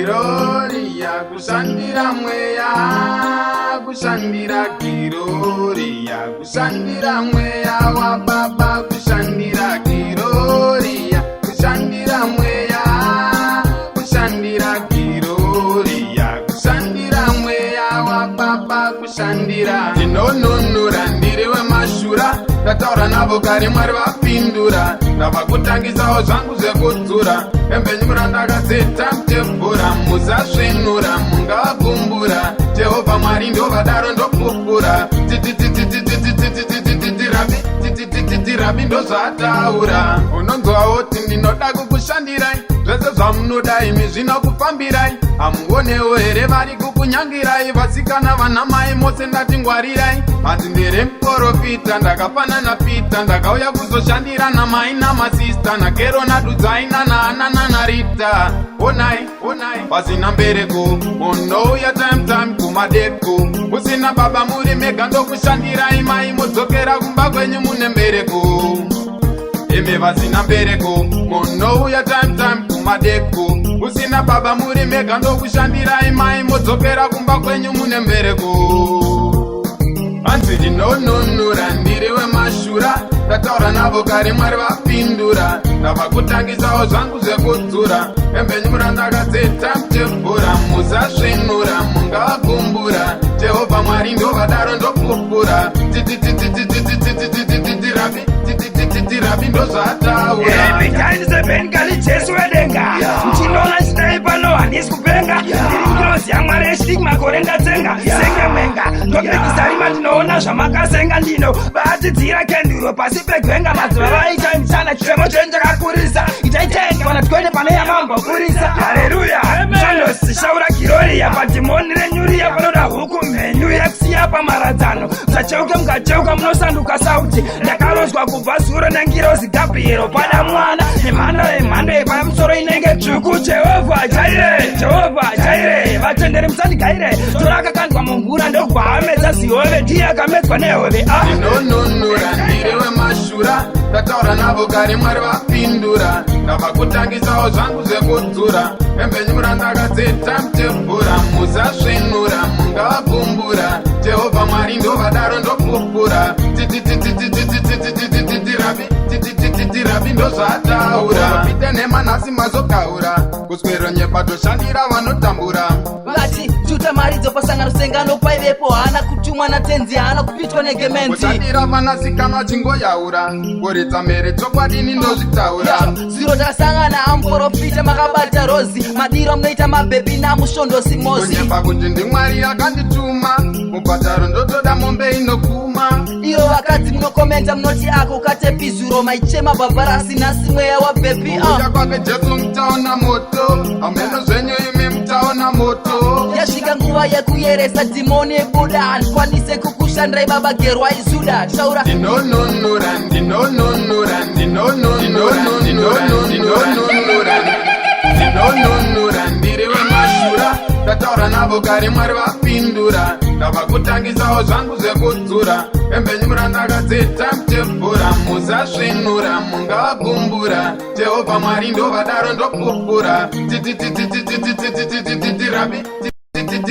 Gloria kushandira mweya, kushandira Gloria, kushandira mweya wa baba, kushandira Gloria, kushandira mweya, kushandira Gloria, kushandira mweya wa baba, kushandira. Ndinonunura ndiriwe mashura, ndataura navo kare Mwari vapindura, ndavakutangisawo zvangu zvekudzura, embenyura ndakazeta mutebhura, muzasvinura mungavakumbura, Jehovha Mwari ndovadaro ndopupura, rabi ndozvataura. Unonzwawo kuti ndinoda kukushandirai, zvese zvamunoda imi zvinokufambirai, hamuonewo here vari kukunyangirai, vasikana vanamai mose ndatingwarirai. Hanzi ndere muprofita, ndakafanana Pita, ndakauya kuzoshandira namai namasista, nakero nadudzaina naanana narita. Onai, onai, pasina mbereko, munouya time kumadeko, musina baba muri mega ndokushandirai, mai mudzokera kumba kwenyu mune mbereko. Ime vasina mbereko, munouya time kumadeko, musina baba muri mega ndokushandirai, mai mudzokera kumba kwenyu mune mbereko. Hanzi ndinonunura ndiriwe mashura, ndataura navo kare Mwari vapindura, ndavakutangisawo zvangu zvekudzura, embenyura ndakazeta mutebhura, muzasvinura mungavakumbura, Jehovha Mwari ndovadaro ndopupura, rabi ndozvataura. Bitaise bengali Jesu wedenga, mchinola sniper no handisi kupenga, ndiri ya Mwari eshiriki makore ndatsenga, senga mwenga, ndokekisarima ndinoona zvamakasenga ndino, vatidzira kenduro pasi pegwenga, mazuva vaita mchana chiremo chenjakakurisa, itaitenga kana twende pane yamamba kurisa. Haleluya, zvanosishaura Gloria, padhimoni renyuria panoda huku mhenyu yakusiya pamaradzano, zvacheuka mukacheuka munosanduka sauti, ndakarozwa kubva zuro nengirozi Gabriero pada mwana nemhando yepamusoro inenge tsvuku. Jehovha Jaire, Jehovha Jaire, vatenderi musandigaire, torakakandwa mumvura ndogwaamedza zihove, ndiye akamedzwa nehove. Ndinonunura ndiriwe mashura, ndataura navo kare Mwari vapindura, ndavakutangisawo zvangu zvekudzura, embenyura ndakazeta mutebhura, muzasvinura mungavakumbura, Jehovha Mwari ndovadaro ndopupura, rabi ndozvataura. Pite nemanhasi mazogaura, kuswero nyepa toshandira vanotambura, vati tuta mari dzopasangano sengano paivepo, hana kutumwa natenzi, hana kupitwa negemenzi, kushandira vanasikana chingoyaura, kuridza mhere chokwadini ndozvitaura. zviro takasangana amuprofita, makabata rozi, madiro munoita mabhebhi namushondosi mozi, kunyepa kuti ndiMwari akandituma, mubhadharo ndotoda mombe inoguma. iro vakadzi munokomenta munoti ako ukatepizuro, maichema bhabharasi nhasi mweya wabhebhi. Kuuya kwake Jesu mutaona moto, hameno zvenyu imi mutaona moto. Yasvika nguva yekuyeresa dhimoni ebuda, handikwanise kukushandirai baba gerwa izuda. Taura ndinonunura, ndinonunura, ndinonunura, ndinonunura, ndinonunura ndiriwe mashura, ndataura navo kare Mwari vapindura, ndavakutangisawo zvangu zvekudzura, embenyura ndakazeta mutebhura, muzasvinura mungavakumbura, Jehovha Mwari ndovadaro ndopupura,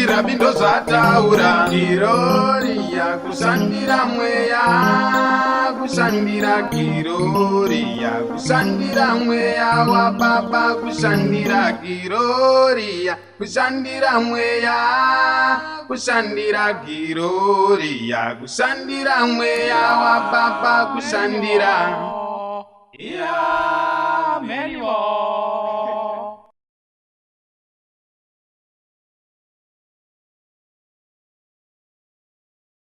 rabi ndozvataura. Gloria kushandira mweya, kushandira Gloria, kushandira mweya wa baba, kushandira Gloria, kushandira mweya, kushandira Gloria, kushandira mweya wa baba, kushandira.